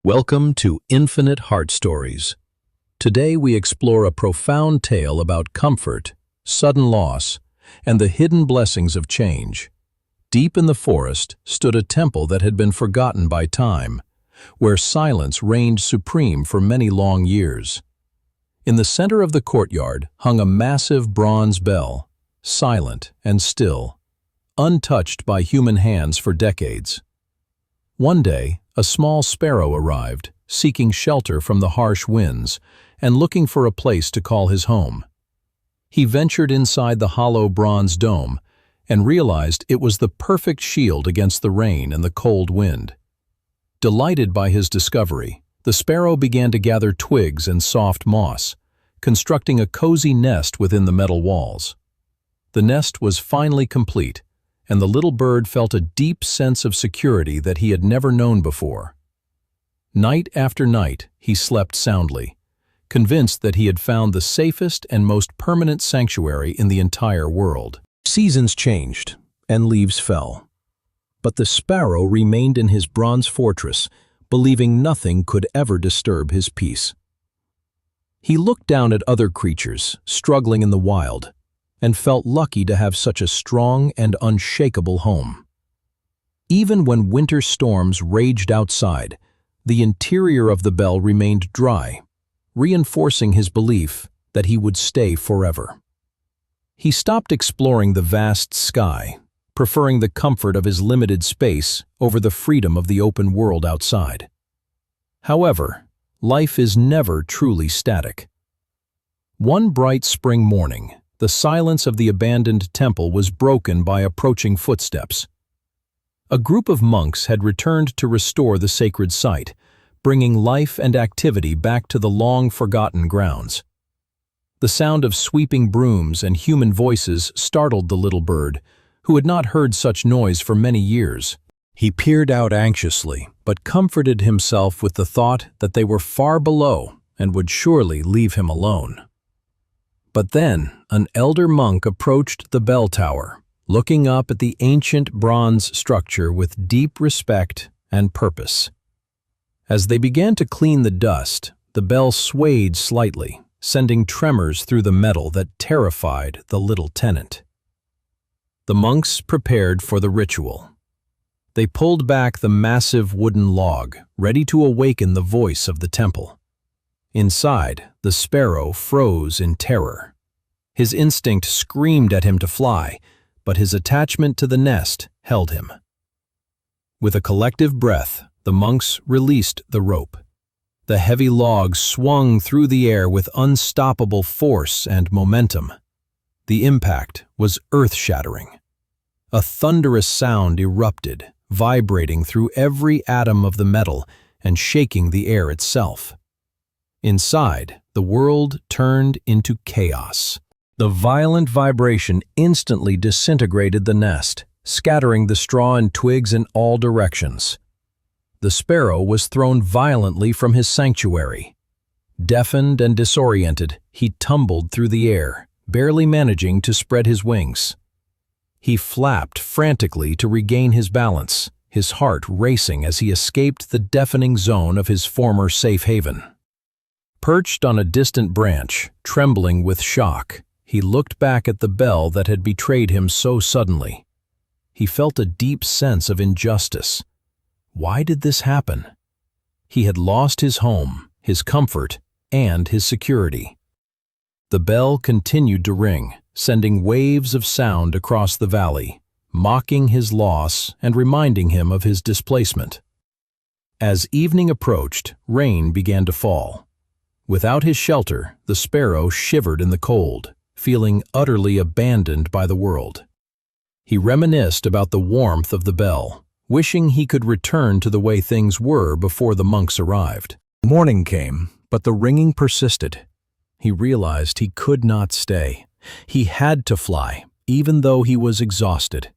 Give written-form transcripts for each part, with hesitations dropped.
Welcome to Infinite Heart Stories. Today we explore a profound tale about comfort, sudden loss, and the hidden blessings of change. Deep in the forest stood a temple that had been forgotten by time, where silence reigned supreme for many long years. In the center of the courtyard hung a massive bronze bell, silent and still, untouched by human hands for decades. One day, a small sparrow arrived, seeking shelter from the harsh winds and looking for a place to call his home. He ventured inside the hollow bronze dome and realized it was the perfect shield against the rain and the cold wind. Delighted by his discovery, the sparrow began to gather twigs and soft moss, constructing a cozy nest within the metal walls. The nest was finally complete, and the little bird felt a deep sense of security that he had never known before. Night after night, he slept soundly, convinced that he had found the safest and most permanent sanctuary in the entire world. Seasons changed, and leaves fell. But the sparrow remained in his bronze fortress, believing nothing could ever disturb his peace. He looked down at other creatures, struggling in the wild, and felt lucky to have such a strong and unshakable home. Even when winter storms raged outside, the interior of the bell remained dry, reinforcing his belief that he would stay forever. He stopped exploring the vast sky, preferring the comfort of his limited space over the freedom of the open world outside. However, life is never truly static. One bright spring morning, the silence of the abandoned temple was broken by approaching footsteps. A group of monks had returned to restore the sacred site, bringing life and activity back to the long-forgotten grounds. The sound of sweeping brooms and human voices startled the little bird, who had not heard such noise for many years. He peered out anxiously, but comforted himself with the thought that they were far below and would surely leave him alone. But then, an elder monk approached the bell tower, looking up at the ancient bronze structure with deep respect and purpose. As they began to clean the dust, the bell swayed slightly, sending tremors through the metal that terrified the little tenant. The monks prepared for the ritual. They pulled back the massive wooden log, ready to awaken the voice of the temple. Inside, the sparrow froze in terror. His instinct screamed at him to fly, but his attachment to the nest held him. With a collective breath, the monks released the rope. The heavy log swung through the air with unstoppable force and momentum. The impact was earth-shattering. A thunderous sound erupted, vibrating through every atom of the metal and shaking the air itself. Inside, the world turned into chaos. The violent vibration instantly disintegrated the nest, scattering the straw and twigs in all directions. The sparrow was thrown violently from his sanctuary. Deafened and disoriented, he tumbled through the air, barely managing to spread his wings. He flapped frantically to regain his balance, his heart racing as he escaped the deafening zone of his former safe haven. Perched on a distant branch, trembling with shock, he looked back at the bell that had betrayed him so suddenly. He felt a deep sense of injustice. Why did this happen? He had lost his home, his comfort, and his security. The bell continued to ring, sending waves of sound across the valley, mocking his loss and reminding him of his displacement. As evening approached, rain began to fall. Without his shelter, the sparrow shivered in the cold, feeling utterly abandoned by the world. He reminisced about the warmth of the bell, wishing he could return to the way things were before the monks arrived. Morning came, but the ringing persisted. He realized he could not stay. He had to fly, even though he was exhausted.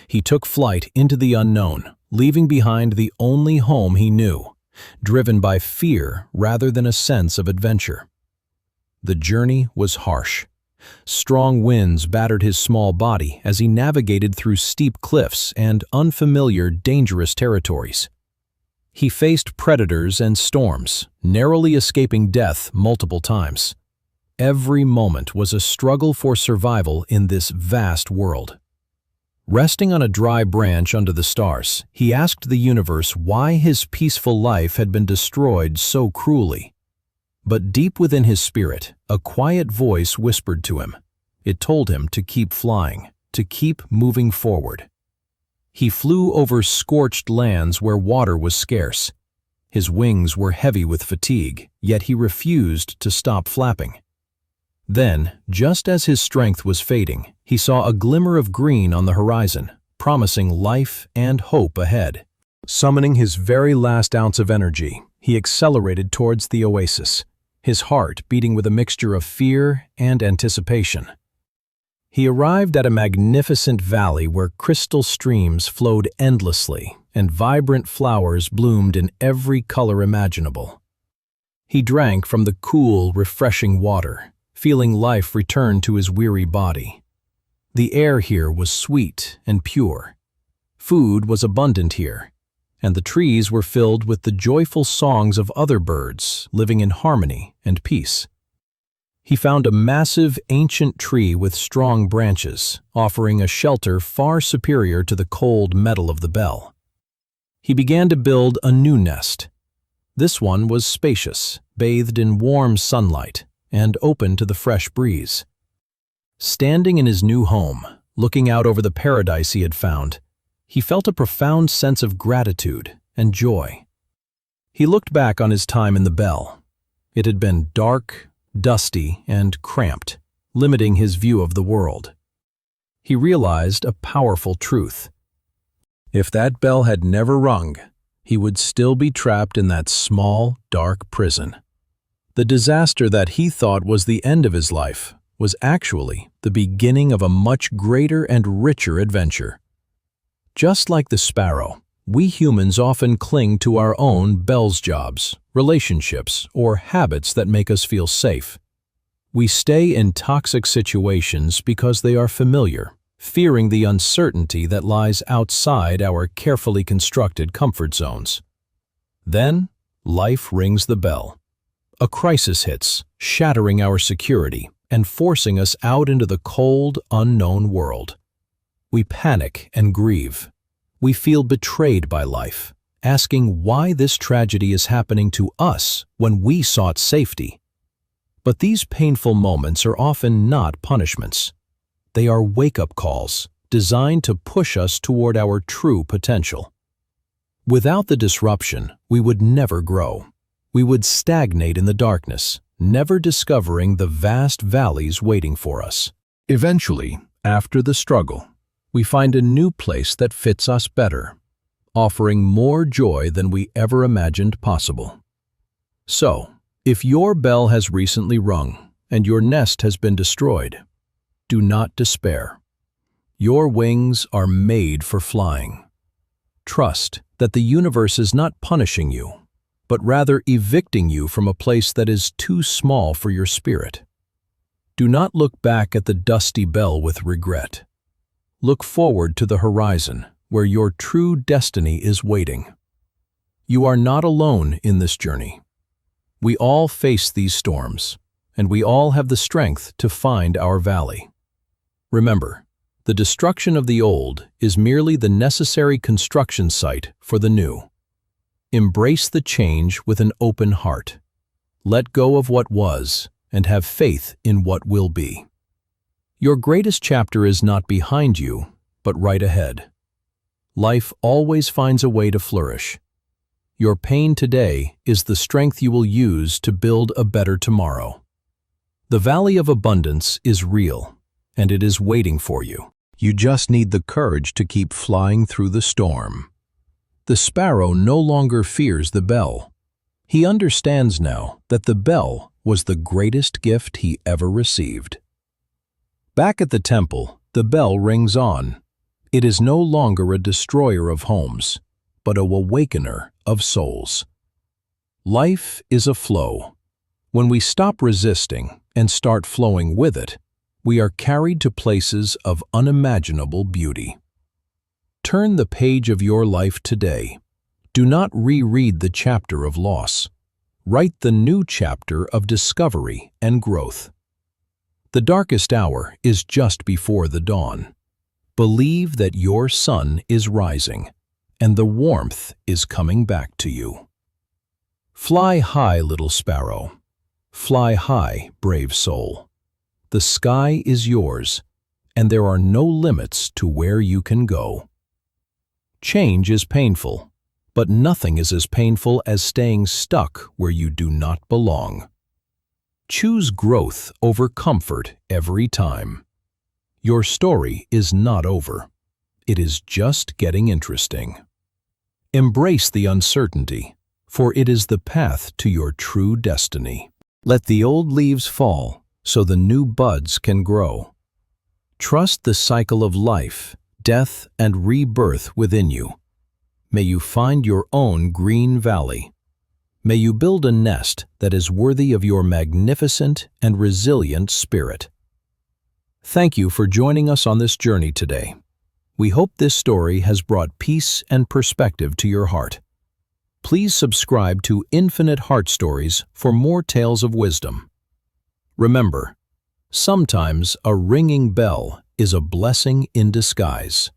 He took flight into the unknown, leaving behind the only home he knew, driven by fear rather than a sense of adventure. The journey was harsh. Strong winds battered his small body as he navigated through steep cliffs and unfamiliar, dangerous territories. He faced predators and storms, narrowly escaping death multiple times. Every moment was a struggle for survival in this vast world. Resting on a dry branch under the stars, he asked the universe why his peaceful life had been destroyed so cruelly. But deep within his spirit, a quiet voice whispered to him. It told him to keep flying, to keep moving forward. He flew over scorched lands where water was scarce. His wings were heavy with fatigue, yet he refused to stop flapping. Then, just as his strength was fading, he saw a glimmer of green on the horizon, promising life and hope ahead. Summoning his very last ounce of energy, he accelerated towards the oasis, his heart beating with a mixture of fear and anticipation. He arrived at a magnificent valley where crystal streams flowed endlessly and vibrant flowers bloomed in every color imaginable. He drank from the cool, refreshing water, feeling life return to his weary body. The air here was sweet and pure. Food was abundant here, and the trees were filled with the joyful songs of other birds living in harmony and peace. He found a massive, ancient tree with strong branches, offering a shelter far superior to the cold metal of the bell. He began to build a new nest. This one was spacious, bathed in warm sunlight, and open to the fresh breeze. Standing in his new home, looking out over the paradise he had found, he felt a profound sense of gratitude and joy. He looked back on his time in the bell. It had been dark, dusty, and cramped, limiting his view of the world. He realized a powerful truth. If that bell had never rung, he would still be trapped in that small, dark prison. The disaster that he thought was the end of his life was actually the beginning of a much greater and richer adventure. Just like the sparrow, we humans often cling to our own bells jobs, relationships, or habits that make us feel safe. We stay in toxic situations because they are familiar, fearing the uncertainty that lies outside our carefully constructed comfort zones. Then, life rings the bell. A crisis hits, shattering our security and forcing us out into the cold, unknown world. We panic and grieve. We feel betrayed by life, asking why this tragedy is happening to us when we sought safety. But these painful moments are often not punishments. They are wake-up calls designed to push us toward our true potential. Without the disruption, we would never grow. We would stagnate in the darkness, never discovering the vast valleys waiting for us. Eventually, after the struggle, we find a new place that fits us better, offering more joy than we ever imagined possible. So, if your bell has recently rung and your nest has been destroyed, do not despair. Your wings are made for flying. Trust that the universe is not punishing you, but rather evicting you from a place that is too small for your spirit. Do not look back at the dusty bell with regret. Look forward to the horizon, where your true destiny is waiting. You are not alone in this journey. We all face these storms, and we all have the strength to find our valley. Remember, the destruction of the old is merely the necessary construction site for the new. Embrace the change with an open heart. Let go of what was and have faith in what will be. Your greatest chapter is not behind you, but right ahead. Life always finds a way to flourish. Your pain today is the strength you will use to build a better tomorrow. The Valley of Abundance is real, and it is waiting for you. You just need the courage to keep flying through the storm. The sparrow no longer fears the bell. He understands now that the bell was the greatest gift he ever received. Back at the temple, the bell rings on. It is no longer a destroyer of homes, but a awakener of souls. Life is a flow. When we stop resisting and start flowing with it, we are carried to places of unimaginable beauty. Turn the page of your life today. Do not reread the chapter of loss. Write the new chapter of discovery and growth. The darkest hour is just before the dawn. Believe that your sun is rising, and the warmth is coming back to you. Fly high, little sparrow. Fly high, brave soul. The sky is yours, and there are no limits to where you can go. Change is painful, but nothing is as painful as staying stuck where you do not belong. Choose growth over comfort every time. Your story is not over. It is just getting interesting. Embrace the uncertainty, for it is the path to your true destiny. Let the old leaves fall so the new buds can grow. Trust the cycle of life, death, and rebirth within you. May you find your own green valley. May you build a nest that is worthy of your magnificent and resilient spirit. Thank you for joining us on this journey today. We hope this story has brought peace and perspective to your heart. Please subscribe to Infinite Heart Stories for more tales of wisdom. Remember, sometimes a ringing bell is a blessing in disguise.